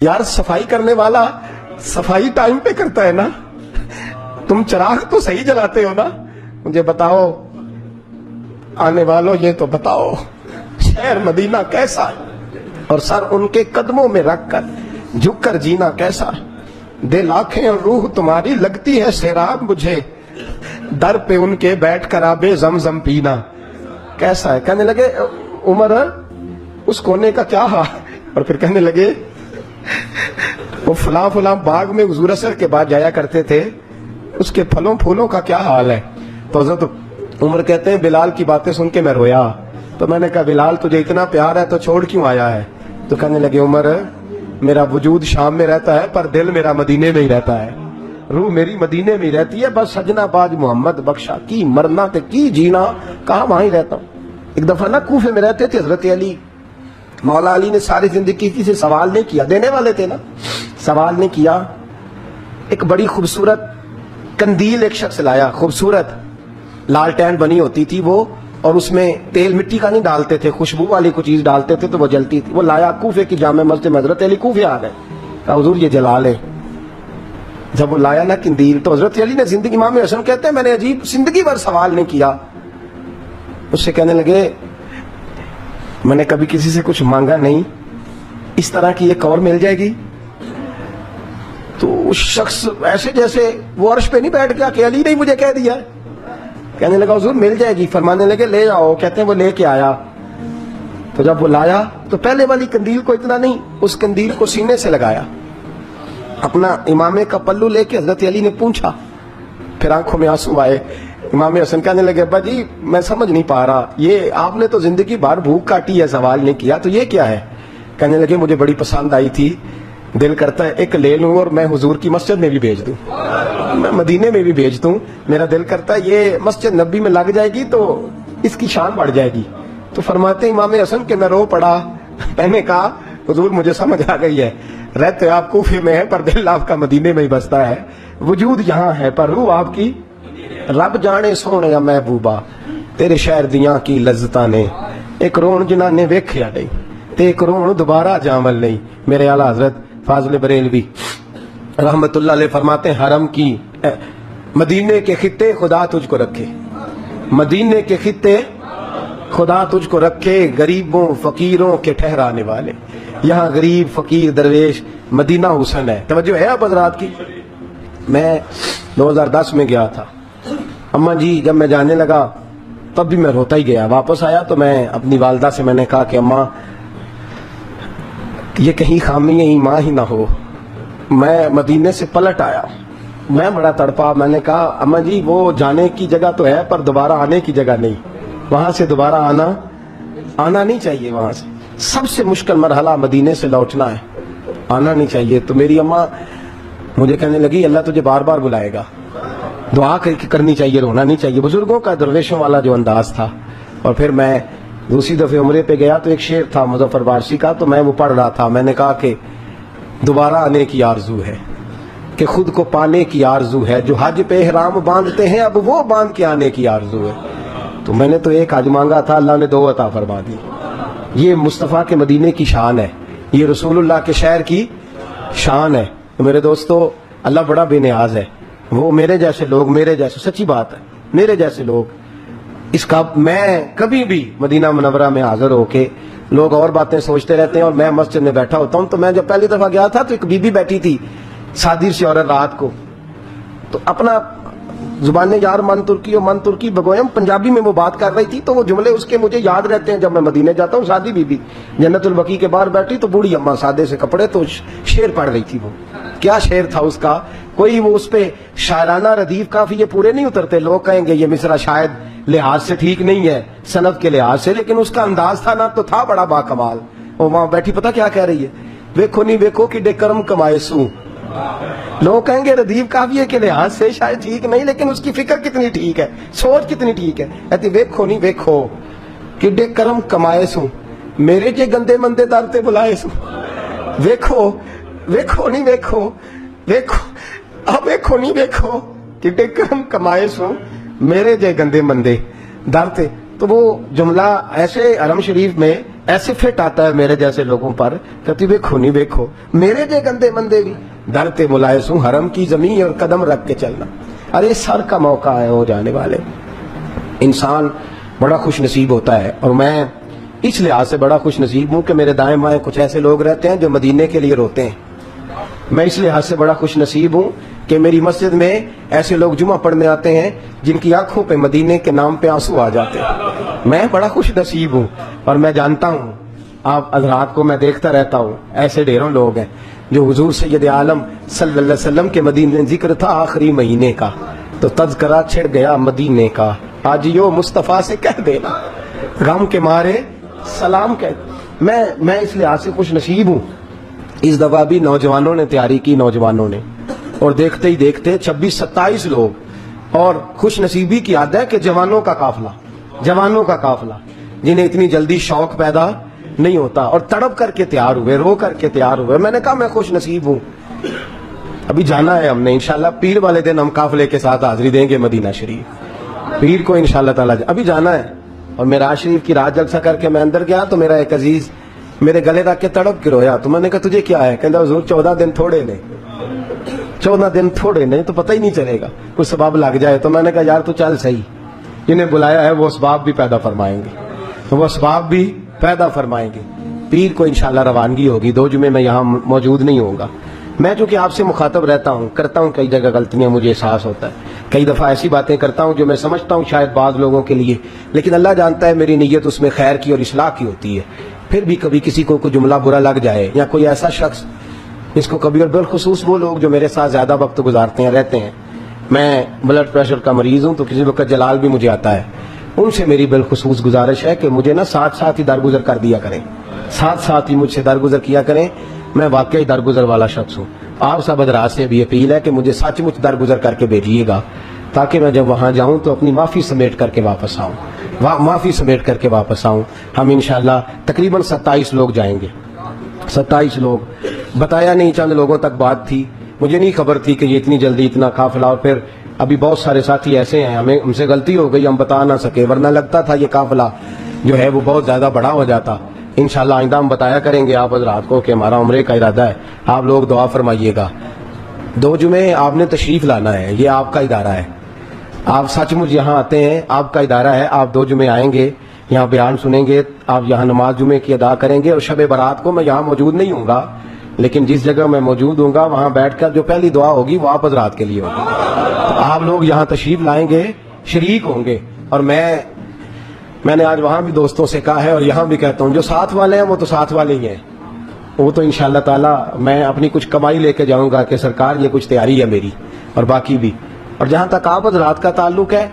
یار صفائی کرنے والا صفائی ٹائم پہ کرتا ہے نا. تم چراغ تو صحیح جلاتے ہو نا. مجھے بتاؤ آنے والوں، یہ تو بتاؤ شہر مدینہ کیسا ہے، اور سر ان کے قدموں میں رکھ کر جھک کر جینا کیسا ہے. دل آنکھیں اور روح تمہاری لگتی ہے سیراب مجھے، در پہ ان کے بیٹھ کر آبے زمزم پینا کیسا ہے. کہنے لگے عمر اس کونے کا کیا حال، اور پھر کہنے لگے وہ فلاں فلاں باغ میں حضور اثر کے بعد جایا کرتے تھے، اس کے پھلوں پھولوں کا کیا حال ہے. تو حضرت عمر کہتے ہیں بلال کی باتیں سن کے میں رویا. تو میں نے کہا بلال تجھے اتنا پیار ہے تو چھوڑ کیوں آیا ہے. تو کہنے لگے عمر میرا وجود شام میں رہتا ہے پر دل میرا مدینے میں ہی رہتا ہے، روح میری مدینے میں ہی رہتی ہے. بس سجنا باج محمد بخشا کی مرنا تے کی جینا، کہاں وہاں ہی رہتا ہوں. ایک دفعہ نا کوفے میں رہتے تھے حضرت علی. مولا علی نے ساری زندگی کسی سے سوال نہیں کیا، دینے والے تھے نا، سوال نہیں کیا. ایک بڑی خوبصورت کندیل ایک شخص لایا، خوبصورت لالٹین بنی ہوتی تھی وہ، اور اس میں تیل مٹی کا نہیں ڈالتے تھے، خوشبو والی کوئی چیز ڈالتے تھے تو وہ جلتی تھی. وہ لایا کوفے کی جامع مسجد میں، حضرت علی کوفے آ گئے، کہا حضور یہ جلا لے. جب وہ لایا نا کندیل تو حضرت علی نے زندگی، امام حسن کہتے ہیں میں نے عجیب زندگی بھر سوال نہیں کیا. اس سے کہنے لگے میں نے کبھی کسی سے کچھ مانگا نہیں، اس طرح کی ایک اور مل جائے گی. تو اس شخص ایسے جیسے وہ عرش پہ نہیں بیٹھ گیا کہ علی نے مجھے کہہ دیا. کہنے لگا حضور مل جائے گی. فرمانے لگے لے جاؤ. کہتے ہیں وہ لے کے آیا. تو جب وہ لایا تو پہلے والی کندیل کو اتنا نہیں، اس کندیل کو سینے سے لگایا، اپنا امامے کا پلو لے کے حضرت علی نے پوچھا. پھر آنکھوں میں آنسو آئے. امام حسن کہنے لگے ابا جی میں سمجھ نہیں پا رہا، یہ آپ نے تو زندگی بھر بھوک کاٹی ہے، سوال نہیں کیا، تو یہ کیا ہے. کہنے لگے مجھے بڑی پسند آئی تھی، دل کرتا ہے ایک لے لوں اور میں حضور کی مسجد میں بھی بھیج دوں، میں مدینے میں بھی بھیج دوں. میرا دل کرتا ہے یہ مسجد نبی میں لگ جائے گی تو اس کی شان بڑھ جائے گی. تو فرماتے امام حسن کہ میں رو پڑا. میں نے کہا حضور مجھے سمجھ آ گئی ہے، رہتے آپ کوفے میں ہے پر دل آپ کا مدینے میں ہی بستا ہے، وجود یہاں ہے پر روح آپ کی. رب جانے سونے یا محبوبہ تیرے شہر دیاں کی لذتاں نے، ایک رون جنہاں نے ویکھیا نہیں تے ایک رون دوبارہ جامل نہیں. میرے اعلیٰ حضرت فاضل بریلوی رحمت اللہ علیہ فرماتے ہیں حرم کی مدینے کے خطے خدا تجھ کو رکھے، مدینے کے خطے خدا تجھ کو رکھے، غریبوں فقیروں کے ٹھہرانے والے. یہاں غریب فقیر درویش مدینہ حسن ہے. توجہ ہے اب حضرات کی. میں 2010 میں گیا تھا. اماں جی جب میں جانے لگا تب بھی میں روتا ہی گیا. واپس آیا تو میں اپنی والدہ سے میں نے کہا کہ اماں یہ کہیں خامی ایمان ہی نہ ہو. میں مدینے سے پلٹ آیا، میں بڑا تڑپا. میں نے کہا اماں جی وہ جانے کی جگہ تو ہے پر دوبارہ آنے کی جگہ نہیں، وہاں سے دوبارہ آنا نہیں چاہیے. وہاں سے سب سے مشکل مرحلہ مدینے سے لوٹنا ہے، آنا نہیں چاہیے. تو میری اماں مجھے کہنے لگی اللہ تجھے بار بار بلائے گا، دعا کرنی چاہیے، رونا نہیں چاہیے. بزرگوں کا درویشوں والا جو انداز تھا. اور پھر میں دوسری دفعہ عمرے پہ گیا تو ایک شعر تھا مظفر وارسی کا، تو میں وہ پڑھ رہا تھا. میں نے کہا کہ دوبارہ آنے کی آرزو ہے، کہ خود کو پانے کی آرزو ہے، جو حج پہ احرام باندھتے ہیں اب وہ باندھ کے آنے کی آرزو ہے. تو میں نے تو ایک حج مانگا تھا، اللہ نے 2 عطا فرما دی. یہ مصطفیٰ کے مدینے کی شان ہے، یہ رسول اللہ کے شہر کی شان ہے. تو میرے دوستو اللہ بڑا بے نیاز ہے. وہ میرے جیسے لوگ، میرے جیسے، سچی بات ہے، میرے جیسے لوگ اس کا، میں کبھی بھی مدینہ منورہ میں حاضر ہو کے لوگ اور باتیں سوچتے رہتے ہیں اور میں مسجد میں بیٹھا ہوتا ہوں. تو میں جب پہلی دفعہ گیا تھا تو ایک بی بی بیٹھی تھی صادر سے عورت رات کو، تو اپنا زبان یار من ترکی و من ترکی بگویم پنجابی میں وہ بات کر رہی تھی. تو وہ جملے اس کے مجھے یاد رہتے ہیں جب میں مدینے جاتا ہوں. سادی بی بی جنت البقیع کے باہر بیٹھی تو بوڑھی اماں سادے سے کپڑے، تو شعر پڑھ رہی تھی. وہ کیا شعر تھا اس کا، کوئی وہ اس پہ شاعرانہ ردیف کافی یہ پورے نہیں اترتے. لوگ کہیں گے یہ مصرع شاید لحاظ سے ٹھیک نہیں ہے صنعت کے لحاظ سے، لیکن اس کا انداز تھا نا تو تھا بڑا با کمال. وہ وہاں بیٹھی پتہ کیا کہہ رہی ہے، ویکھو نہیں ویکھو کہ ڈے کرم کمائے سوں. لوگ کہیں گے ردیف کافی کے لحاظ سے شاید ٹھیک نہیں، لیکن اس کی فکر کتنی ٹھیک ہے، سوچ کتنی ٹھیک ہے. کہتی ویکھو نہیں ویکھو کہ ڈے کرم کمائے سوں، میرے جے گندے مندے در تے بلائے سوں. ویکھو ویکھو نہیں ویکھو، ویکھو اب ویکھو نہیں ویکھو کہ ڈے کرم کمائے سوں، میرے جے گندے مندے در تے. تو وہ جملہ ایسے حرم شریف میں ایسے فٹ آتا ہے میرے جیسے لوگوں پر، کہتی ویکھو نہیں ویکھو میرے جے گندے مندے بھی ڈرتے ملائس ہوں حرم کی زمین اور قدم رکھ کے چلنا۔ ارے سر کا موقع ہے ہو جانے والے، انسان بڑا خوش نصیب ہوتا ہے، اور میں اس لحاظ سے بڑا خوش نصیب ہوں کہ میرے دائیں بائیں کچھ ایسے لوگ رہتے ہیں جو مدینے کے لیے روتے ہیں۔ میں اس لحاظ سے بڑا خوش نصیب ہوں کہ میری مسجد میں ایسے لوگ جمعہ پڑھنے آتے ہیں جن کی آنکھوں پہ مدینے کے نام پہ آنسو آ جاتے ہیں۔ میں بڑا خوش نصیب ہوں، اور میں جانتا ہوں آپ حضرات کو میں دیکھتا رہتا ہوں، ایسے ڈھیروں لوگ ہیں جو حضور سید عالم صلی اللہ علیہ وسلم کے مدینے ذکر تھا آخری مہینے کا تو تذکرہ چھڑ گیا مدینے کا، آجیو مصطفیٰ سے کہہ دینا غم کے مارے سلام کہہ۔ میں اس لحاظ سے خوش نصیب ہوں، اس دفعہ بھی نوجوانوں نے تیاری کی، نوجوانوں نے، اور دیکھتے ہی دیکھتے 26-27 لوگ، اور خوش نصیبی کی عادت ہے کہ جوانوں کا قافلہ جنہیں اتنی جلدی شوق پیدا نہیں ہوتا، اور تڑپ کر کے تیار ہوئے، رو کر کے تیار ہوئے۔ میں نے کہا میں خوش نصیب ہوں، ابھی جانا ہے ہم نے انشاءاللہ، پیر والے دن ہم قافلے کے ساتھ حاضری دیں گے مدینہ شریف، پیر کو انشاءاللہ تعالی ابھی جانا ہے۔ اور معراج شریف کی رات جلسہ کر کے میں اندر گیا تو میرا ایک عزیز میرے گلے رکھ کے تڑپ کے رویا، تو میں نے کہا تجھے کیا ہے؟ کہتا حضور 14 دن تھوڑے نہیں تو پتہ ہی نہیں چلے گا، کچھ سبب لگ جائے۔ تو میں نے کہا یار تو چل صحیح، جنہیں بلایا ہے وہ اسباب بھی پیدا فرمائیں گے، پیر کو انشاءاللہ روانگی ہوگی۔ 2 جمعے میں یہاں موجود نہیں ہوں گا، میں چونکہ آپ سے مخاطب رہتا ہوں، کرتا ہوں کئی جگہ غلطیاں، مجھے احساس ہوتا ہے، کئی دفعہ ایسی باتیں کرتا ہوں جو میں سمجھتا ہوں شاید بعض لوگوں کے لیے، لیکن اللہ جانتا ہے میری نیت اس میں خیر کی اور اصلاح کی ہوتی ہے۔ پھر بھی کبھی کسی کو کوئی جملہ برا لگ جائے، یا کوئی ایسا شخص اس کو کبھی، اور بالخصوص وہ لوگ جو میرے ساتھ زیادہ وقت گزارتے ہیں رہتے ہیں، میں بلڈ پریشر کا مریض ہوں تو کسی وقت جلال بھی مجھے آتا ہے، ان سے میری بالخصوص گزارش ہے کہ مجھے ساتھ ہی درگزر کر دیا کریں، ساتھ ہی مجھ سے درگزر کیا کریں۔ میں واقعی درگزر والا شخص ہوں، آپ سب حضرات سے بھی اپیل ہے کہ مجھے سچ مچ درگزر کر کے بھیجیے گا، تاکہ میں جب وہاں جاؤں تو اپنی معافی سمیٹ کر کے واپس آؤں۔ ہم انشاءاللہ تقریباً 27 لوگ جائیں گے، 27 لوگ، بتایا نہیں، چند لوگوں تک بات تھی، مجھے نہیں خبر تھی کہ یہ اتنی جلدی اتنا قافلہ، اور پھر ابھی بہت سارے ساتھی ایسے ہیں ہم سے غلطی ہو گئی، ہم بتا نہ سکے، ورنہ لگتا تھا یہ قافلہ جو ہے وہ بہت زیادہ بڑا ہو جاتا۔ انشاءاللہ آئندہ ہم بتایا کریں گے آپ حضرات کو کہ ہمارا عمرے کا ارادہ ہے، آپ لوگ دعا فرمائیے گا۔ 2 جمعے آپ نے تشریف لانا ہے، یہ آپ کا ادارہ ہے، آپ سچ مچ یہاں آتے ہیں، آپ کا ادارہ ہے، آپ 2 جمعے آئیں گے، یہاں بیان سنیں گے، آپ یہاں نماز جمعے کی ادا کریں گے، اور شب برات کو میں یہاں موجود نہیں ہوں گا، لیکن جس جگہ میں موجود ہوں گا وہاں بیٹھ کر جو پہلی دعا ہوگی وہ آپ حضرات کے لیے ہوگی۔ تو آپ لوگ یہاں تشریف لائیں گے، شریک ہوں گے، اور میں نے آج وہاں بھی دوستوں سے کہا ہے اور یہاں بھی کہتا ہوں، جو ساتھ والے ہیں وہ تو ساتھ والے ہی ہیں، وہ تو انشاءاللہ تعالی میں اپنی کچھ کمائی لے کے جاؤں گا کہ سرکار یہ کچھ تیاری ہے میری، اور باقی بھی۔ اور جہاں تک آپ حضرات کا تعلق ہے،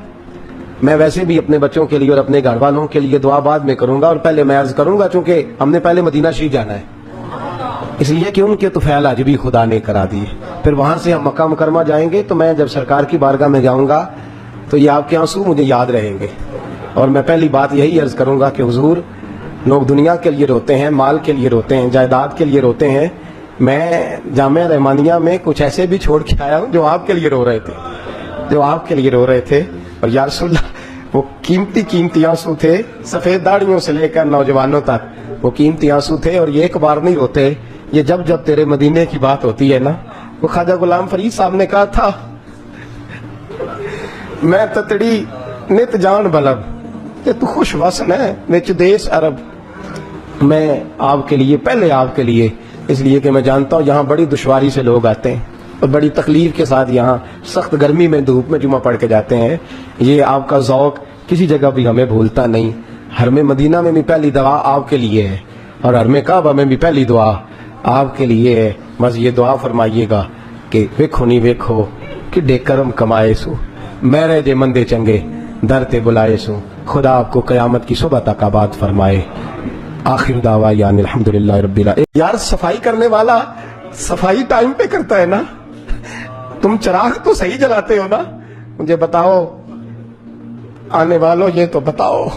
میں ویسے بھی اپنے بچوں کے لیے اور اپنے گھر والوں کے لیے دعا بعد میں کروں گا، اور پہلے میں عرض کروں گا چونکہ ہم نے پہلے مدینہ شریف جانا ہے، اس لیے کہ ان کے طفیل آج بھی خدا نے کرا دیے، پھر وہاں سے ہم مکہ مکرمہ جائیں گے، تو میں جب سرکار کی بارگاہ میں جاؤں گا تو یہ آپ کے آنسو مجھے یاد رہیں گے، اور میں پہلی بات یہی عرض کروں گا کہ حضور، لوگ دنیا کے لیے روتے ہیں، مال کے لیے روتے ہیں، جائیداد کے لیے روتے ہیں، میں جامعہ رحمانیہ میں کچھ ایسے بھی چھوڑ کے آیا ہوں جو آپ کے لیے رو رہے تھے، اور یا رسول اللہ وہ قیمتی آنسو تھے، سفید داڑھیوں سے لے کر نوجوانوں تک وہ قیمتی آنسو تھے، اور یہ ایک بار نہیں روتے، یہ جب تیرے مدینے کی بات ہوتی ہے نا، وہ خواجہ غلام فرید صاحب نے کہا تھا، میں تتڑی نت جان بلب کہ تو خوش وسن ہے وچ دیس عرب، میں آپ کے لیے، پہلے آپ کے لیے، اس لیے کہ میں جانتا ہوں یہاں بڑی دشواری سے لوگ آتے ہیں اور بڑی تکلیف کے ساتھ یہاں سخت گرمی میں دھوپ میں جمعہ پڑھ کے جاتے ہیں، یہ آپ کا ذوق کسی جگہ بھی ہمیں بھولتا نہیں۔ حرم مدینہ میں بھی پہلی دعا آپ کے لیے ہے، اور حرم کعبہ میں بھی پہلی دعا آپ کے لیے ہے، بس یہ دعا فرمائیے گا کہ ویکھو نہیں ویکھو کہ کرم کمائے سو، میرے جے مندے چنگے در تے بلائے سو، خدا آپ کو قیامت کی صبح تک آباد فرمائے۔ آخر دعوانا الحمدللہ رب العالمین۔ یار صفائی کرنے والا صفائی ٹائم پہ کرتا ہے نا، تم چراغ تو صحیح جلاتے ہو نا، مجھے بتاؤ آنے والوں، یہ تو بتاؤ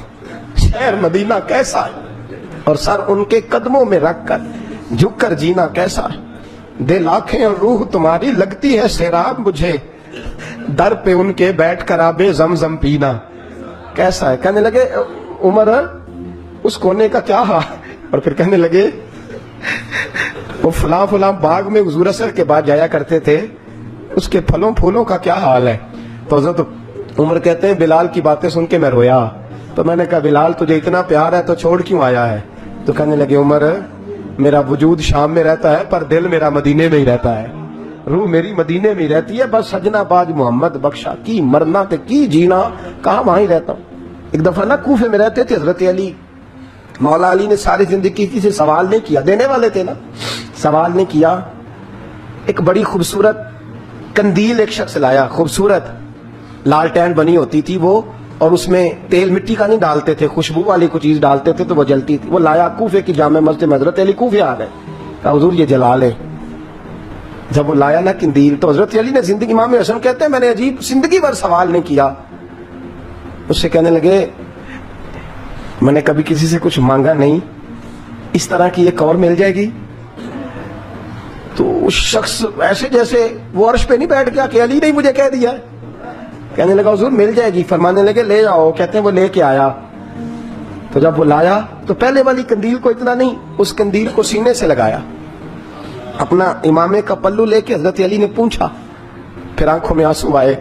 شہر مدینہ کیسا ہے، اور سر ان کے قدموں میں رکھ کر جھک کر جینا کیسا، دل آنکھیں اور روح تمہاری لگتی ہے سیراب مجھے، در پہ ان کے بیٹھ کر آبے زمزم پینا کیسا ہے۔ کہنے لگے عمر اس کونے کا کیا اور پھر کہنے لگے وہ فلاں فلاں باغ میں حضور اثر کے بعد جایا کرتے تھے، اس کے پھلوں پھولوں کا کیا حال ہے؟ تو حضرت عمر کہتے ہیں بلال کی باتیں سن کے میں رویا، تو میں نے کہا بلال تجھے اتنا پیار ہے تو چھوڑ کیوں آیا ہے؟ تو کہنے لگے عمر میرا وجود شام میں رہتا ہے پر دل میرا مدینے میں ہی رہتا ہے، روح میری مدینے میں ہی رہتی ہے، بس سجنا باج محمد بخشا کی مرنا تے کی جینا، کہاں وہاں ہی رہتا ہوں۔ ایک دفعہ نا کوفے میں رہتے تھے حضرت علی، مولا علی نے ساری زندگی کسی سے سوال نہیں کیا، دینے والے تھے نا، سوال نہیں کیا۔ ایک بڑی خوبصورت کندیل ایک شخص لایا، خوبصورت لالٹین بنی ہوتی تھی وہ، اور اس میں تیل مٹی کا نہیں ڈالتے تھے، خوشبو والی کوئی چیز ڈالتے تھے تو وہ جلتی تھی۔ وہ لایا کوفے کی جامع مسجد میں، حضرت علی کوفے آ گئے، کہا حضور یہ جلا لے۔ جب وہ لایا نا کندیل تو حضرت علی نے زندگی، امام حسن کہتے ہیں میں نے عجیب زندگی بھر سوال نہیں کیا، اس سے کہنے لگے میں نے کبھی کسی سے کچھ مانگا نہیں، اس طرح کی ایک اور مل جائے گی؟ تو اس شخص ایسے جیسے وہ عرش پہ نہیں بیٹھ گیا کہ علی نے مجھے کہہ دیا ہے، کہنے لگا حضور مل جائے گی، فرمانے لگے لے آؤ، کہتے ہیں وہ لے کے آیا۔ تو جب وہ لایا تو پہلے والی کندیل کو اتنا نہیں، اس کندیل کو سینے سے لگایا، اپنا امامے کا پلو لے کے حضرت علی نے پوچھا، پھر آنکھوں میں آنسو آئے۔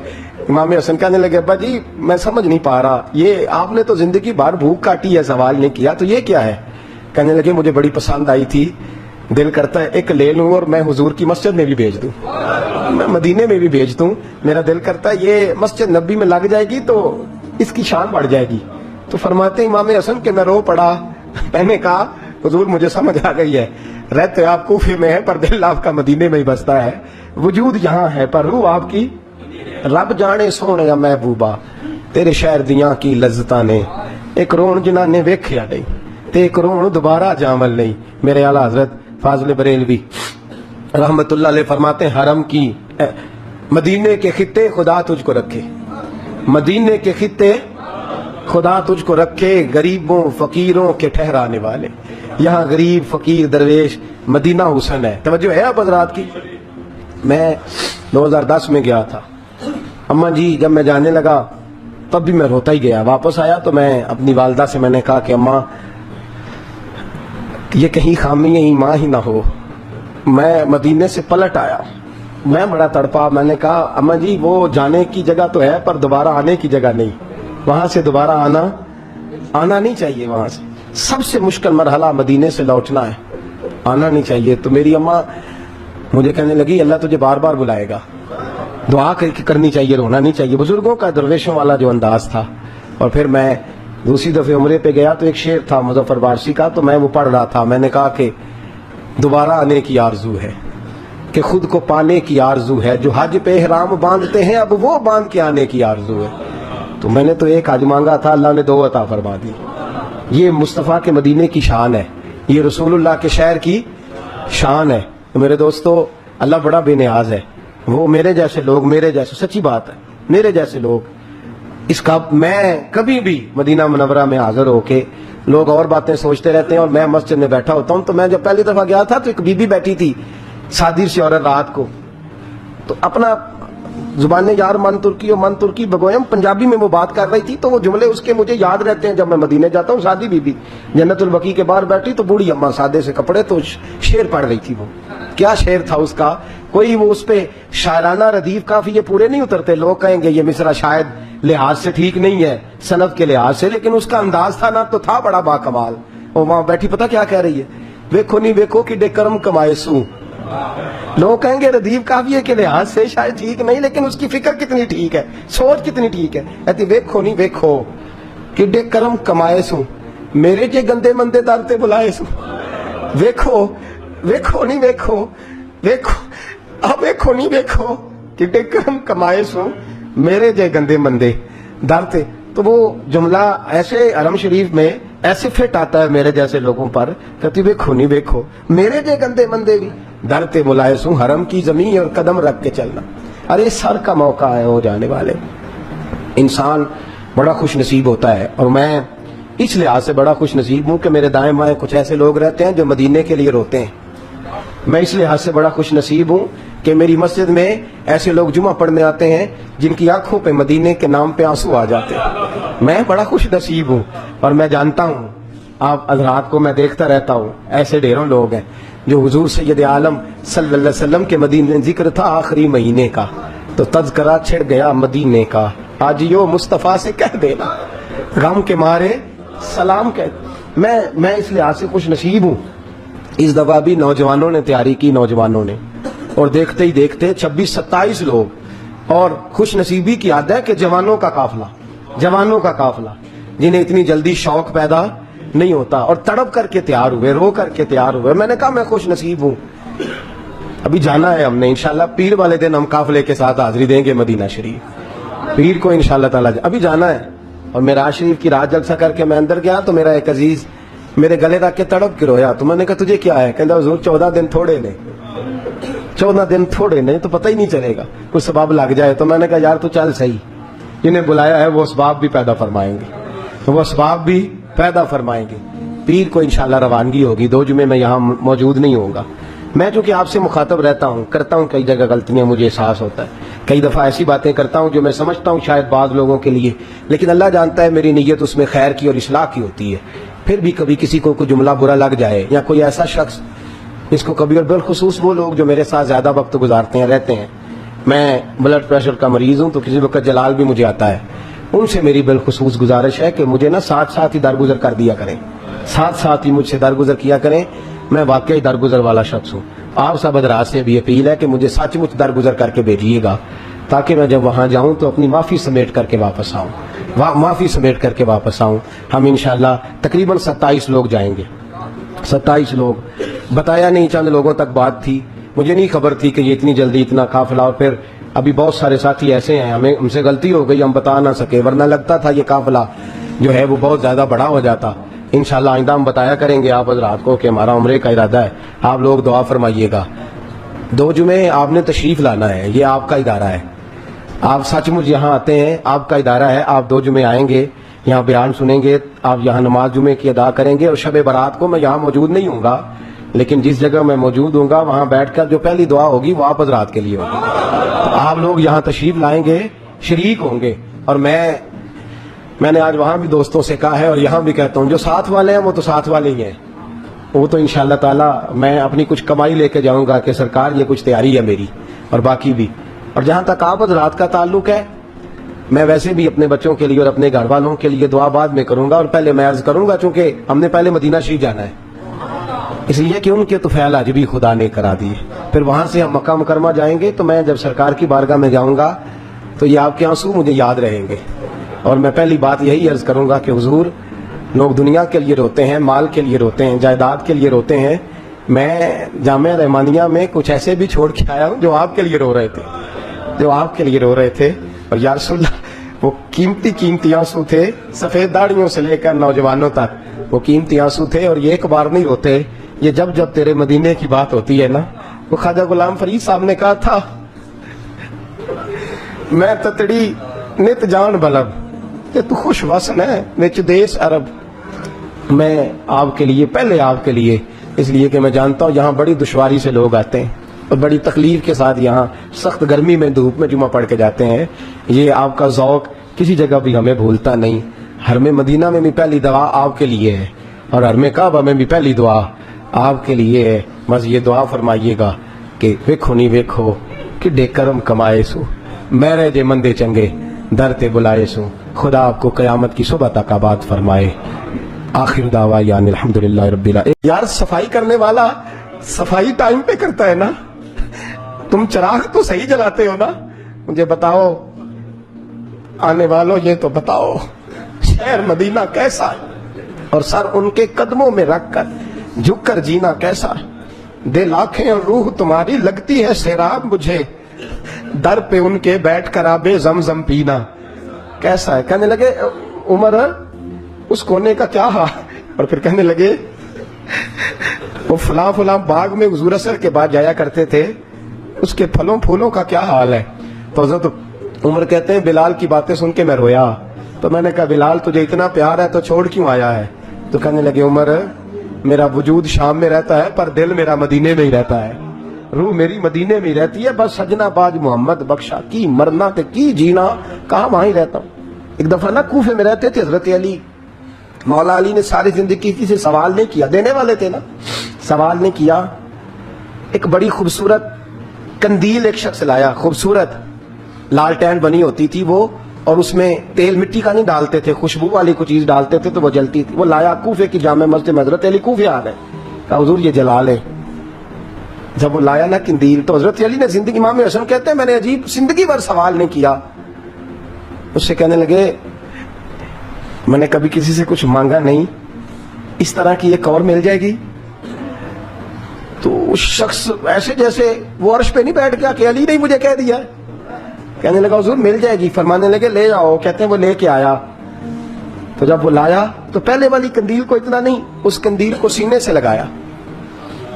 امام حسن کہنے لگے ابا جی میں سمجھ نہیں پا رہا، یہ آپ نے تو زندگی بھر بھوک کاٹی ہے، سوال نہیں کیا، تو یہ کیا ہے؟ کہنے لگے مجھے بڑی پسند آئی تھی، دل کرتا ہے ایک لے لوں اور میں حضور کی مسجد میں بھی بھیج دوں، میں مدینے میں بھی بھیج دوں، میرا دل کرتا ہے یہ مسجد نبی میں لگ جائے گی تو اس کی شان بڑھ جائے گی۔ تو فرماتے ہیں امام حسن کہ میں رو پڑا، میں نے کہا حضور مجھے سمجھ آ گئی ہے، رہتے آپ کوفے میں ہیں پر دل آپ کا مدینے میں ہی بستا ہے، وجود یہاں ہے پر روح آپ کی، رب جانے سونے یا محبوبہ تیرے شہر دیاں کی لذتاں نے، ایک رون جنہاں نے ویکھیا نہیں تے ایک رون دوبارہ جامل نہیں۔ میرے اعلیٰ حضرت فاضل بریلوی رحمت اللہ علیہ فرماتے ہیں حرم کی مدینے کے خطے خدا تجھ کو رکھے، مدینے کے خطے خدا تجھ کو رکھے، غریبوں فقیروں کے ٹھہرانے والے، یہاں غریب فقیر درویش مدینہ حسن ہے۔ توجہ ہے اب حضرات کی؟ میں 2010 میں گیا تھا، اماں جی جب میں جانے لگا تب بھی میں روتا ہی گیا، واپس آیا تو میں اپنی والدہ سے میں نے کہا کہ اماں یہ کہیں خامی ایمان ہی نہ ہو، میں مدینے سے پلٹ آیا، میں بڑا تڑپا، میں نے کہا اماں جی وہ جانے کی جگہ تو ہے پر دوبارہ آنے کی جگہ نہیں، وہاں سے دوبارہ آنا نہیں چاہیے، وہاں سے سب سے مشکل مرحلہ مدینے سے لوٹنا ہے، آنا نہیں چاہیے۔ تو میری اماں مجھے کہنے لگی اللہ تجھے بار بار بلائے گا، دعا کرنی چاہیے، رونا نہیں چاہیے، بزرگوں کا درویشوں والا جو انداز تھا۔ اور پھر میں دوسری دفعہ عمرے پہ گیا تو ایک شعر تھا مظفر وارسی کا، تو میں وہ پڑھ رہا تھا، میں نے کہا کہ دوبارہ آنے کی آرزو ہے، کہ خود کو پانے کی آرزو ہے، جو حج پہ احرام باندھتے ہیں اب وہ باندھ کے آنے کی آرزو ہے۔ تو میں نے تو ایک حج مانگا تھا، اللہ نے 2 عطا فرما دی۔ یہ مصطفیٰ کے مدینے کی شان ہے، یہ رسول اللہ کے شہر کی شان ہے۔ تو میرے دوستو اللہ بڑا بے نیاز ہے، وہ میرے جیسے لوگ، میرے جیسے، سچی بات ہے، میرے جیسے لوگ، اس کا میں کبھی بھی مدینہ منورہ میں حاضر ہو کے لوگ اور باتیں سوچتے رہتے ہیں اور میں مسجد میں بیٹھا ہوتا ہوں، تو میں جب پہلی دفعہ گیا تھا تو ایک بی بی بیٹھی تھی سادی سی عورت رات کو، تو اپنا زبان یار من ترکی بگویم پنجابی میں وہ بات کر رہی تھی، تو وہ جملے اس کے مجھے یاد رہتے ہیں جب میں مدینے جاتا ہوں۔ سادی بی بی جنت البقیع کے باہر بیٹھی تو بوڑھی اماں سادے سے کپڑے، تو شعر پڑھ رہی تھی۔ وہ کیا شعر تھا اس کا، کوئی وہ اس پہ شاعرانہ ردیف کافی یہ پورے نہیں اترتے، لوگ کہیں گے یہ مصرع شاید لحاظ سے ٹھیک نہیں ہے سند کے لحاظ سے، لیکن اس کا انداز تھا نا تو تھا بڑا با کمال۔ وہ وہاں بیٹھی پتہ کیا کہہ رہی ہے، ویکھو نہیں ویکھو کہ ڈے کرم کمائے سوں، لوگ کہیں گے ردیف کافیے کے لحاظ سے شاید ٹھیک نہیں، لیکن اس کی فکر کتنی ٹھیک ہے، سوچ کتنی ٹھیک ہے۔ کہتی ویکھو نہیں ویکھو کہ ڈے کرم کمائے سوں، میرے جے گندے مندے در تے بلائے سوں، ویکھو نہیں ویکھو ویکھو نہیں ویکھو کہ ڈے کرم کمائے سوں، میرے جے گندے مندے در تے۔ تو وہ جملہ ایسے حرم شریف میں ایسے فٹ آتا ہے میرے جیسے لوگوں پر، کہتی ویکھو نہیں ویکھو میرے جے گندے مندے بھی در تے بلائے سوں، حرم کی زمین اور قدم رکھ کے چلنا۔ ارے سر کا موقع ہے ہو جانے والے، انسان بڑا خوش نصیب ہوتا ہے، اور میں اس لحاظ سے بڑا خوش نصیب ہوں کہ میرے دائیں بائیں کچھ ایسے لوگ رہتے ہیں جو مدینے کے لیے روتے ہیں۔ میں اس لحاظ سے بڑا خوش نصیب ہوں کہ میری مسجد میں ایسے لوگ جمعہ پڑھنے آتے ہیں جن کی آنکھوں پہ مدینے کے نام پہ آنسو آ جاتے ہیں۔ میں بڑا خوش نصیب ہوں، اور میں جانتا ہوں آپ حضرات کو میں دیکھتا رہتا ہوں، ایسے ڈھیروں لوگ ہیں جو حضور سید عالم صلی اللہ علیہ وسلم کے مدینے ذکر تھا آخری مہینے کا تو تذکرہ چھڑ گیا مدینے کا، آجیو مصطفیٰ سے کہہ دینا غم کے مارے سلام کہہ۔ میں اس لحاظ سے خوش نصیب ہوں، اس دفعہ بھی نوجوانوں نے تیاری کی، نوجوانوں نے، اور دیکھتے ہی دیکھتے 26-27 لوگ، اور خوش نصیبی کی عادت ہے کہ جوانوں کا قافلہ جنہیں اتنی جلدی شوق پیدا نہیں ہوتا اور تڑپ کر کے تیار ہوئے، رو کر کے تیار ہوئے۔ میں نے کہا میں خوش نصیب ہوں، ابھی جانا ہے ہم نے انشاءاللہ، پیر والے دن ہم قافلے کے ساتھ حاضری دیں گے مدینہ شریف، پیر کو انشاءاللہ تعالی ابھی جانا ہے۔ اور میرا شریف کی رات جلسہ کر کے میں اندر گیا تو میرا ایک عزیز میرے گلے رکھ کے تڑپ کے رویا، تو میں نے کہا تجھے کیا ہے؟ کہتا حضور 14 دن تھوڑے نہیں تو پتہ ہی نہیں چلے گا، کچھ سبب لگ جائے۔ تو میں نے کہا یار تو چل صحیح، جنہیں بلایا ہے وہ اسباب بھی پیدا فرمائیں گے، پیر کو انشاءاللہ روانگی ہوگی۔ 2 جمعے میں یہاں موجود نہیں ہوں گا، میں چونکہ آپ سے مخاطب رہتا ہوں، کرتا ہوں کئی جگہ غلطیاں، مجھے احساس ہوتا ہے، کئی دفعہ ایسی باتیں کرتا ہوں جو میں سمجھتا ہوں شاید بعض لوگوں کے لیے، لیکن اللہ جانتا ہے میری نیت اس میں خیر کی اور اصلاح کی ہوتی ہے۔ پھر بھی کبھی کسی کو کوئی جملہ برا لگ جائے، یا کوئی ایسا شخص جس کو کبھی، اور بالخصوص وہ لوگ جو میرے ساتھ زیادہ وقت گزارتے ہیں، رہتے ہیں، میں بلڈ پریشر کا مریض ہوں تو کسی وقت جلال بھی مجھے آتا ہے، ان سے میری بالخصوص گزارش ہے کہ مجھے ساتھ ہی درگزر کر دیا کریں، ساتھ ہی مجھ سے درگزر کیا کریں، میں واقعی درگزر والا شخص ہوں۔ آپ سب حضرات سے بھی اپیل ہے کہ مجھے سچ مچ درگزر کر کے بھیجیے گا، تاکہ میں جب وہاں جاؤں تو اپنی معافی سمیٹ کر کے واپس آؤں۔ ہم انشاءاللہ تقریباً 27 لوگ جائیں گے، 27 لوگ، بتایا نہیں، چند لوگوں تک بات تھی، مجھے نہیں خبر تھی کہ یہ اتنی جلدی اتنا قافلہ، اور پھر ابھی بہت سارے ساتھی ایسے ہیں ہم سے غلطی ہو گئی، ہم بتا نہ سکے، ورنہ لگتا تھا یہ قافلہ جو ہے وہ بہت زیادہ بڑا ہو جاتا۔ انشاءاللہ آئندہ ہم بتایا کریں گے آپ حضرات کو کہ ہمارا عمرے کا ارادہ ہے، آپ لوگ دعا فرمائیے گا۔ 2 جمعے آپ نے تشریف لانا ہے، یہ آپ کا ادارہ ہے، آپ سچ مچ یہاں آتے ہیں، آپ کا ادارہ ہے، آپ 2 جمعے آئیں گے، یہاں بیان سنیں گے، آپ یہاں نماز جمعے کی ادا کریں گے، اور شب برات کو میں یہاں موجود نہیں ہوں گا، لیکن جس جگہ میں موجود ہوں گا وہاں بیٹھ کر جو پہلی دعا ہوگی وہ آپ حضرات کے لیے ہوگی۔ تو آپ لوگ یہاں تشریف لائیں گے، شریک ہوں گے، اور میں نے آج وہاں بھی دوستوں سے کہا ہے اور یہاں بھی کہتا ہوں، جو ساتھ والے ہیں وہ تو ساتھ والے ہی ہیں، وہ تو انشاءاللہ تعالی میں اپنی کچھ کمائی لے کے جاؤں گا کہ سرکار یہ کچھ تیاری ہے میری، اور باقی بھی۔ اور جہاں تک آپ حضرات کا تعلق ہے، میں ویسے بھی اپنے بچوں کے لیے اور اپنے گھر والوں کے لیے دعا بعد میں کروں گا، اور پہلے میں عرض کروں گا چونکہ ہم نے پہلے مدینہ شریف جانا ہے، اس لیے کہ ان کے طفیل حج بھی خدا نے کرا دیے، پھر وہاں سے ہم مکہ مکرمہ جائیں گے، تو میں جب سرکار کی بارگاہ میں جاؤں گا تو یہ آپ کے آنسو مجھے یاد رہیں گے، اور میں پہلی بات یہی عرض کروں گا کہ حضور، لوگ دنیا کے لیے روتے ہیں، مال کے لیے روتے ہیں، جائیداد کے لیے روتے ہیں، میں جامعہ رحمانیہ میں کچھ ایسے بھی چھوڑ کے آیا ہوں جو آپ کے لیے رو رہے تھے، اور یا رسول اللہ وہ قیمتی آنسو تھے، سفید داڑھیوں سے لے کر نوجوانوں تک وہ قیمتی آنسو تھے، اور یہ ایک بار نہیں روتے، یہ جب تیرے مدینے کی بات ہوتی ہے نا، وہ خواجہ غلام فرید صاحب نے کہا تھا، میں تتڑی نت جان بلب کہ تو خوش وسن ہے وچ دیس عرب، میں آپ کے لیے، پہلے آپ کے لیے، اس لیے کہ میں جانتا ہوں یہاں بڑی دشواری سے لوگ آتے ہیں اور بڑی تکلیف کے ساتھ یہاں سخت گرمی میں دھوپ میں جمعہ پڑھ کے جاتے ہیں، یہ آپ کا ذوق کسی جگہ بھی ہمیں بھولتا نہیں۔ حرم مدینہ میں بھی پہلی دعا آپ کے لیے ہے، اور حرم کعبہ میں بھی پہلی دعا آپ کے لیے ہے، بس یہ دعا فرمائیے گا کہ ویکھو نہیں ویکھو کہ کرم کمائے سو، میرے جے مندے چنگے در تے بلائے سو، خدا آپ کو قیامت کی صبح تک آباد فرمائے۔ آخر دعوانا الحمدللہ رب العالمین۔ یار صفائی کرنے والا صفائی ٹائم پہ کرتا ہے نا، تم چراغ تو صحیح جلاتے ہو نا، مجھے بتاؤ آنے والوں، یہ تو بتاؤ شہر مدینہ کیسا ہے، اور سر ان کے قدموں میں رکھ کر جھک کر جینا کیسا ہے، دل آنکھیں اور روح تمہاری لگتی ہے سیراب مجھے، در پہ ان کے بیٹھ کر آبے زمزم پینا کیسا ہے۔ کہنے لگے عمر اس کونے کا کیا حال، اور پھر کہنے لگے وہ فلاں باغ میں حضور اثر کے بعد جایا کرتے تھے، اس کے پھلوں پھولوں کا کیا حال ہے۔ تو حضرت عمر کہتے ہیں بلال کی باتیں سن کے میں رویا، تو میں نے کہا بلال تجھے اتنا پیار ہے تو چھوڑ کیوں آیا ہے؟ تو کہنے لگے عمر میرا وجود شام میں رہتا ہے پر دل میرا مدینے میں ہی رہتا ہے، روح میری مدینے میں ہی رہتی ہے، بس سجنا باج محمد بخشا کی مرنا تے کی جینا، کہاں وہاں ہی رہتا ہوں۔ ایک دفعہ نا کوفے میں رہتے تھے حضرت علی، مولا علی نے ساری زندگی کسی سے سوال نہیں کیا, دینے والے تھے نا, سوال نہیں کیا. ایک بڑی خوبصورت قندیل ایک شخص لایا, خوبصورت لالٹین بنی ہوتی تھی وہ, اور اس میں تیل مٹی کا نہیں ڈالتے تھے, خوشبو والی کوئی چیز ڈالتے تھے تو وہ جلتی تھی. وہ لایا کوفے کی جامع مسجد میں, حضرت علی کوفے آ گئے, کہا حضور یہ جلا لے. جب وہ لایا نا قندیل تو حضرت علی نے زندگی, امام حسن کہتے ہیں میں نے عجیب زندگی بھر سوال نہیں کیا. اس سے کہنے لگے میں نے کبھی کسی سے کچھ مانگا نہیں, اس طرح کی ایک اور مل جائے گی. تو اس شخص ایسے جیسے وہ عرش پہ نہیں بیٹھ گیا کہ علی نے مجھے کہہ دیا. کہنے لگا حضور مل جائے گی. فرمانے لگے لے جاؤ. کہتے ہیں وہ لے کے آیا. تو جب وہ لایا تو پہلے والی قندیل کو اتنا نہیں, اس قندیل کو سینے سے لگایا,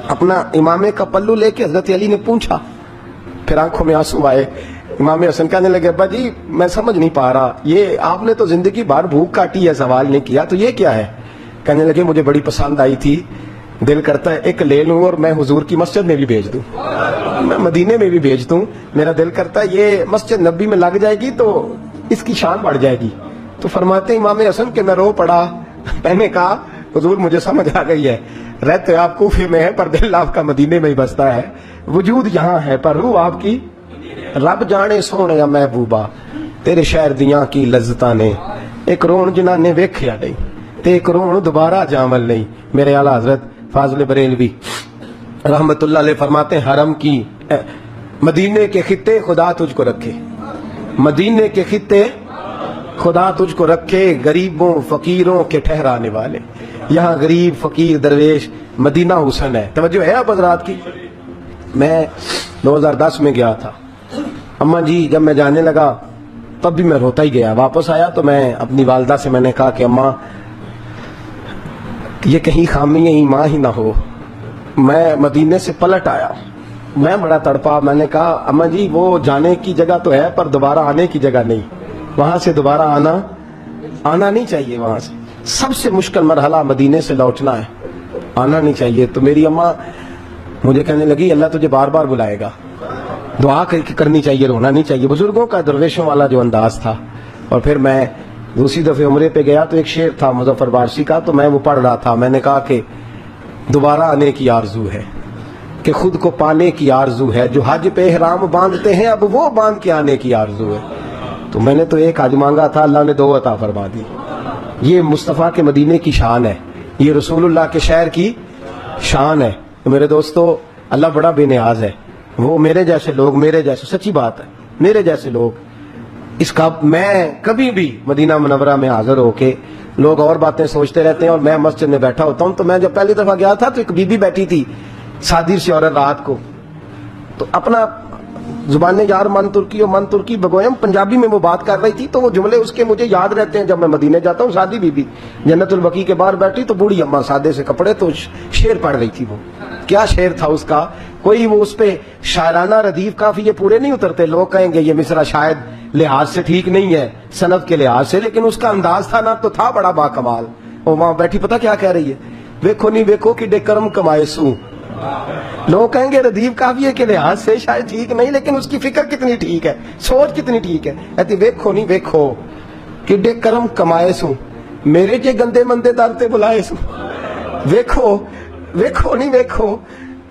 اپنا امامے کا پلو لے کے حضرت علی نے پوچھا. پھر آنکھوں میں آنسو آئے. امام حسن کہنے لگے ابا جی میں سمجھ نہیں پا رہا, یہ آپ نے تو زندگی بھر بھوک کاٹی ہے, سوال نہیں کیا, تو یہ کیا ہے؟ کہنے لگے مجھے بڑی پسند آئی تھی, دل کرتا ہے ایک لے لوں اور میں حضور کی مسجد میں بھی بھیج دوں, میں مدینے میں بھی بھیج دوں. میرا دل کرتا ہے یہ مسجد نبی میں لگ جائے گی تو اس کی شان بڑھ جائے گی. تو فرماتے امام حسن کہ میں رو پڑا. میں نے کہا حضور مجھے سمجھ آ گئی ہے, رہتے آپ کوفے میں ہے پر دل آپ کا مدینے میں ہی بستا ہے, وجود یہاں ہے پر روح آپ کی. رب جانے سونے محبوبہ تیرے شہر دیاں کی لذتاں نے, ایک رون جنہاں نے ویکھیا نہیں تے ایک رون دوبارہ جامل نہیں. میرے اعلیٰ حضرت فاضل بریلوی رحمت اللہ علیہ فرماتے ہیں حرم کی مدینے کے خطے خدا تجھ کو رکھے, مدینے کے خطے خدا تجھ کو رکھے, غریبوں فقیروں کے ٹھہرانے والے. یہاں غریب فقیر درویش مدینہ حسن ہے. توجہ ہے آپ حضرات کی؟ میں 2010 میں گیا تھا. اماں جی جب میں جانے لگا تب بھی میں روتا ہی گیا. واپس آیا تو میں اپنی والدہ سے میں نے کہا کہ اماں یہ کہیں خامی ایمان ہی نہ ہو. میں مدینے سے پلٹ آیا, میں بڑا تڑپا. میں نے کہا اماں جی وہ جانے کی جگہ تو ہے پر دوبارہ آنے کی جگہ نہیں, وہاں سے دوبارہ آنا نہیں چاہیے. وہاں سے سب سے مشکل مرحلہ مدینے سے لوٹنا ہے, آنا نہیں چاہیے. تو میری اماں مجھے کہنے لگی اللہ تجھے بار بار بلائے گا, دعا کرنی چاہیے, رونا نہیں چاہیے. بزرگوں کا درویشوں والا جو انداز تھا. اور پھر میں دوسری دفعہ عمرے پہ گیا تو ایک شعر تھا مظفر بارشی کا, تو میں وہ پڑھ رہا تھا. میں نے کہا کہ دوبارہ آنے کی آرزو ہے, کہ خود کو پانے کی آرزو ہے, جو حج پہ احرام باندھتے ہیں اب وہ باندھ کے آنے کی آرزو ہے. تو میں نے تو ایک حج مانگا تھا, اللہ نے 2 عطا فرما دی. یہ مصطفیٰ کے مدینے کی شان ہے, یہ رسول اللہ کے شہر کی شان ہے. تو میرے دوستو اللہ بڑا بے نیاز ہے. وہ میرے جیسے لوگ, میرے جیسے, سچی بات ہے, میرے جیسے لوگ اس کا, میں کبھی بھی مدینہ منورہ میں حاضر ہو کے لوگ اور باتیں سوچتے رہتے ہیں اور میں مسجد میں بیٹھا ہوتا ہوں. تو میں جب پہلی دفعہ گیا تھا تو ایک بی بی بیٹھی تھی صادر سے عورت رات کو, تو اپنا زبان یار من ترکی بگویم پنجابی میں وہ بات کر رہی تھی. تو وہ جملے اس کے مجھے یاد رہتے ہیں جب میں مدینے جاتا ہوں. سادی بی بی جنت البقیع کے باہر بیٹھی تو بوڑھی اماں سادے سے کپڑے, تو شعر پڑھ رہی تھی. وہ کیا شعر تھا اس کا, کوئی وہ اس پہ شاعرانہ ردیف کافی یہ پورے نہیں اترتے. لوگ کہیں گے یہ مصرع شاید لحاظ سے ٹھیک نہیں ہے, سند کے لحاظ سے, لیکن اس کا انداز تھا نا تو تھا بڑا با کمال. وہ وہاں بیٹھی پتہ کیا کہہ رہی ہے, ویکھو نہیں ویکھو کہ ڈے کرم کمائے سوں. لوگ کہیں گے ردیف کافی کے لحاظ سے شاید ٹھیک نہیں, لیکن اس کی فکر کتنی ٹھیک ہے, سوچ کتنی ٹھیک ہے. کہتی ویکھو نہیں ویکھو کہ ڈے کرم کمائے سوں, میرے جے گندے مندے در تے بلائے سوں. ویکھو نہیں ویکھو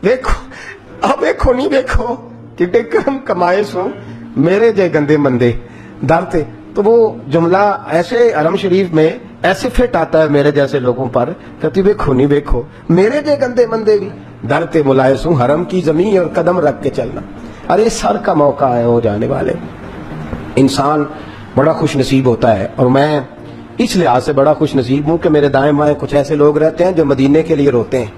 ویکھو نہیں ویکھو کہ ڈے کرم کمائے سوں, میرے جے گندے مندے در تے. تو وہ جملہ ایسے حرم شریف میں ایسے فٹ آتا ہے میرے جیسے لوگوں پر. کہتی ویکھو نہیں ویکھو میرے جے گندے مندے بھی در تے بلائے سوں, حرم کی زمین اور قدم رکھ کے چلنا. ارے سر کا موقع ہے ہو جانے والے. انسان بڑا خوش نصیب ہوتا ہے, اور میں اس لحاظ سے بڑا خوش نصیب ہوں کہ میرے دائیں بائیں کچھ ایسے لوگ رہتے ہیں جو مدینے کے لیے روتے ہیں.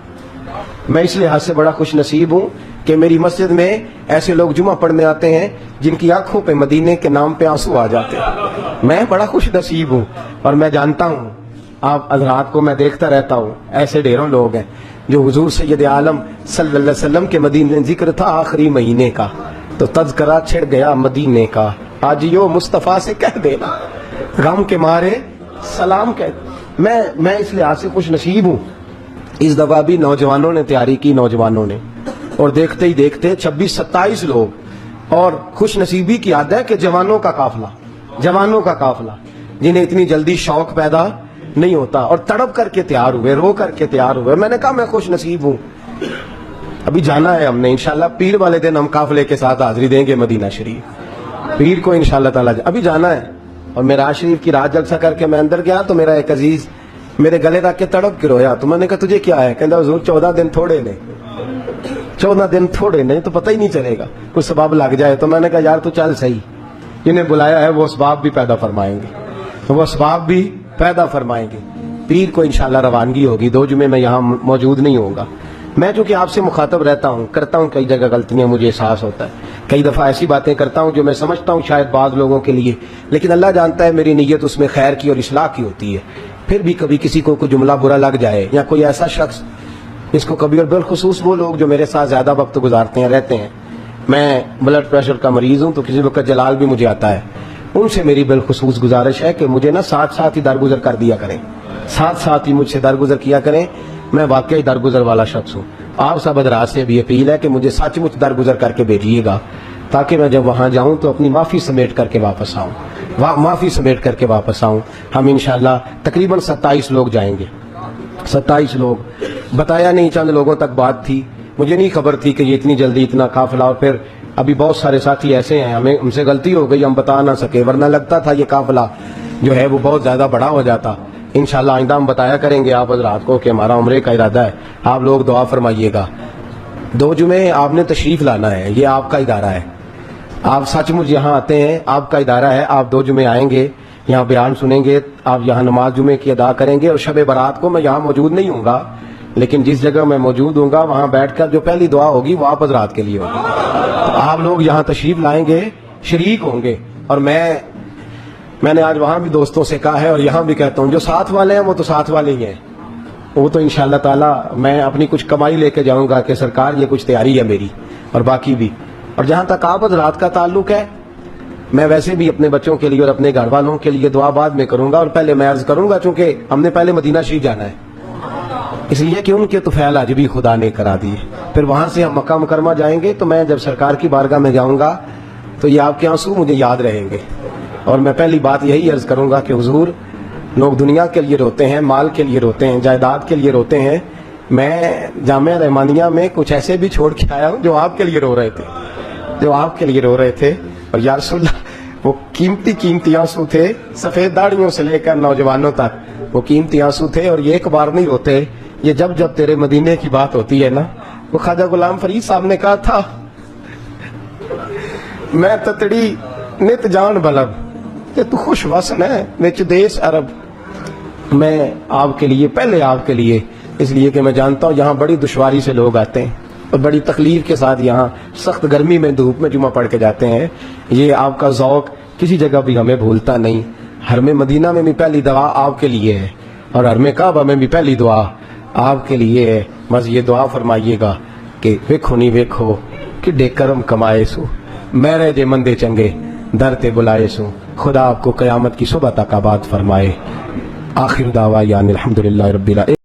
میں اس لحاظ سے بڑا خوش نصیب ہوں کہ میری مسجد میں ایسے لوگ جمعہ پڑھنے آتے ہیں جن کی آنکھوں پہ مدینے کے نام پہ آنسو آ جاتے ہیں. میں بڑا خوش نصیب ہوں, اور میں جانتا ہوں آپ حضرات کو میں دیکھتا رہتا ہوں, ایسے ڈھیروں لوگ ہیں جو حضور سید عالم صلی اللہ علیہ وسلم کے مدینے ذکر تھا آخری مہینے کا تو تذکرہ چھڑ گیا مدینے کا, آج یو مصطفیٰ سے کہہ دینا غم کے مارے سلام کہہ. میں اس لحاظ سے خوش نصیب ہوں. اس دفعہ بھی نوجوانوں نے تیاری کی, نوجوانوں نے, اور دیکھتے ہی دیکھتے 26-27 لوگ. اور خوش نصیبی کی عادت ہے کہ جوانوں کا قافلہ جنہیں اتنی جلدی شوق پیدا نہیں ہوتا, اور تڑپ کر کے تیار ہوئے, رو کر کے تیار ہوئے. میں نے کہا میں خوش نصیب ہوں. ابھی جانا ہے ہم نے انشاءاللہ, پیر والے دن ہم قافلے کے ساتھ حاضری دیں گے مدینہ شریف. پیر کو انشاءاللہ تعالیٰ ابھی جانا ہے. اور معراج شریف کی رات جلسہ کر کے میں اندر گیا تو میرا ایک عزیز میرے گلے رکھ کے تڑپ کے رویا. تو میں نے کہا تجھے کیا ہے؟ کہتا حضور 14 دن تھوڑے نے, 14 دن تھوڑے نہیں تو پتہ ہی نہیں چلے گا, کچھ سبب لگ جائے. تو میں نے کہا یار تو چل صحیح, جنہیں بلایا ہے وہ اسباب بھی پیدا فرمائیں گے, وہ اسباب بھی پیدا فرمائیں گے. پیر کو انشاءاللہ روانگی ہوگی. 2 جمعے میں یہاں موجود نہیں ہوں گا. میں چونکہ آپ سے مخاطب رہتا ہوں, کرتا ہوں کئی جگہ غلطیاں, مجھے احساس ہوتا ہے. کئی دفعہ ایسی باتیں کرتا ہوں جو میں سمجھتا ہوں شاید بعض لوگوں کے لیے, لیکن اللہ جانتا ہے میری نیت اس میں خیر کی اور اصلاح کی ہوتی ہے. پھر بھی کبھی کسی کو کوئی جملہ برا لگ جائے, یا کوئی ایسا شخص جس کو کبھی, اور بالخصوص وہ لوگ جو میرے ساتھ زیادہ وقت گزارتے ہیں رہتے ہیں. میں بلڈ پریشر کا مریض ہوں تو کسی وقت جلال بھی مجھے آتا ہے. ان سے میری بالخصوص گزارش ہے کہ مجھے نا ساتھ ساتھ ہی درگزر کر دیا کریں, ساتھ ساتھ ہی مجھ سے درگزر کیا کریں. میں واقعی درگزر والا شخص ہوں. آپ سب حضرات سے بھی اپیل ہے کہ مجھے سچ مچ درگزر کر کے بھیجیے گا, تاکہ میں جب وہاں جاؤں تو اپنی معافی سمیٹ کر کے واپس آؤں, معافی سمیٹ کر کے واپس آؤں. ہم انشاءاللہ تقریباً 27 لوگ جائیں گے. 27 لوگ, بتایا نہیں, چند لوگوں تک بات تھی. مجھے نہیں خبر تھی کہ یہ اتنی جلدی اتنا قافلہ, اور پھر ابھی بہت سارے ساتھی ایسے ہیں ہم سے غلطی ہو گئی, ہم بتا نہ سکے, ورنہ لگتا تھا یہ قافلہ جو ہے وہ بہت زیادہ بڑا ہو جاتا. انشاءاللہ آئندہ ہم بتایا کریں گے آپ حضرات کو کہ ہمارا عمرے کا ارادہ ہے. آپ لوگ دعا فرمائیے گا. 2 جمعے آپ نے تشریف لانا ہے, یہ آپ کا ادارہ ہے. آپ سچ مچ یہاں آتے ہیں, آپ کا ادارہ ہے. آپ 2 جمعے آئیں گے, یہاں بیان سنیں گے, آپ یہاں نماز جمعے کی ادا کریں گے. اور شب برات کو میں یہاں موجود نہیں ہوں گا, لیکن جس جگہ میں موجود ہوں گا وہاں بیٹھ کر جو پہلی دعا ہوگی وہ آپ حضرات کے لیے ہوگی. تو آپ لوگ یہاں تشریف لائیں گے, شریک ہوں گے. اور میں نے آج وہاں بھی دوستوں سے کہا ہے اور یہاں بھی کہتا ہوں, جو ساتھ والے ہیں وہ تو ساتھ والے ہی ہیں. وہ تو انشاءاللہ تعالیٰ میں اپنی کچھ کمائی لے کے جاؤں گا کہ سرکار یہ کچھ تیاری ہے میری, اور باقی بھی. اور جہاں تک آپ حضرات کا تعلق ہے, میں ویسے بھی اپنے بچوں کے لیے اور اپنے گھر والوں کے لیے دعا بعد میں کروں گا. اور پہلے میں عرض کروں گا, چونکہ ہم نے پہلے مدینہ شریف جانا ہے, اس لیے کہ ان کے طفیل آج بھی خدا نے کرا دیے. پھر وہاں سے ہم مکہ مکرمہ جائیں گے, تو میں جب سرکار کی بارگاہ میں جاؤں گا تو یہ آپ کے آنسو مجھے یاد رہیں گے. اور میں پہلی بات یہی عرض کروں گا کہ حضور, لوگ دنیا کے لیے روتے ہیں, مال کے لیے روتے ہیں, جائیداد کے لیے روتے ہیں. میں جامعہ رحمانیہ میں کچھ ایسے بھی چھوڑ کے آیا ہوں جو آپ کے لیے رو رہے تھے, جو آپ کے لیے رو رہے تھے. اور یا رسول اللہ, وہ قیمتی آنسو تھے, سفید داڑھیوں سے لے کر نوجوانوں تک وہ قیمتی آنسو تھے. اور یہ ایک بار نہیں روتے, یہ جب جب تیرے مدینے کی بات ہوتی ہے نا. وہ خواجہ غلام فرید صاحب نے کہا تھا, میں تتڑی نت جان بلب کہ تو خوش وسن ہے وچ دیس عرب. میں آپ کے لیے, پہلے آپ کے لیے, اس لیے کہ میں جانتا ہوں یہاں بڑی دشواری سے لوگ آتے ہیں اور بڑی تکلیف کے ساتھ یہاں سخت گرمی میں دھوپ میں جمعہ پڑھ کے جاتے ہیں. یہ آپ کا ذوق کسی جگہ بھی ہمیں بھولتا نہیں. حرم مدینہ میں بھی پہلی دعا آپ کے لیے ہے, اور حرم کعبہ میں بھی پہلی دعا آپ کے لیے ہے. بس یہ دعا فرمائیے گا کہ ویکھو نہیں ویکھو کہ کرم کمائے سو, میرے جے مندے چنگے در تے بلائے سو. خدا آپ کو قیامت کی صبح تک آباد فرمائے. آخر دعویٰ یعنی الحمدللہ رب العالمین.